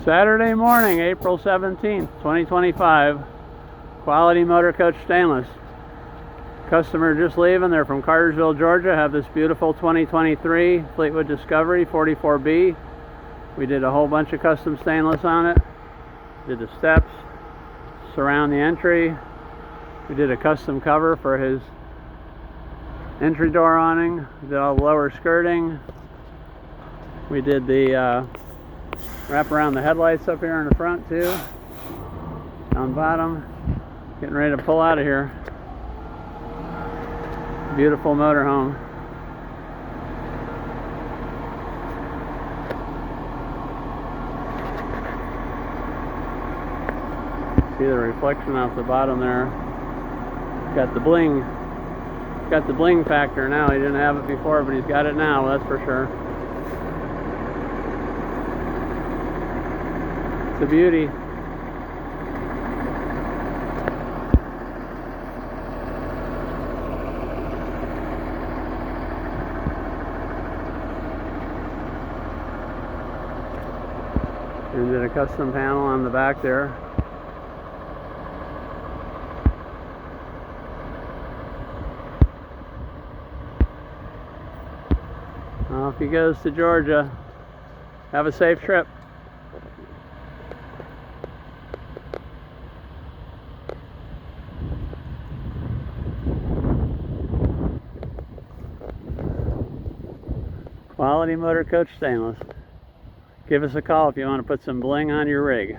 Saturday morning, April 17th, 2025. Quality Motor Coach Stainless. Customer just leaving. They're from Cartersville, Georgia. Have this beautiful 2023 Fleetwood Discovery 44B. We did a whole bunch of custom stainless on it. Did the steps, surround the entry. We did a custom cover for his entry door awning. We did all the lower skirting. We did the wrap around the headlights up here in the front too. On bottom. Getting ready to pull out of here. Beautiful motorhome. See the reflection off the bottom there. Got the bling. Got the bling factor now. He didn't have it before, but he's got it now, that's for sure. It's a beauty. And did a custom panel on the back there. Off he goes to Georgia. Have a safe trip. Quality Motor Coach Stainless. Give us a call if you want to put some bling on your rig.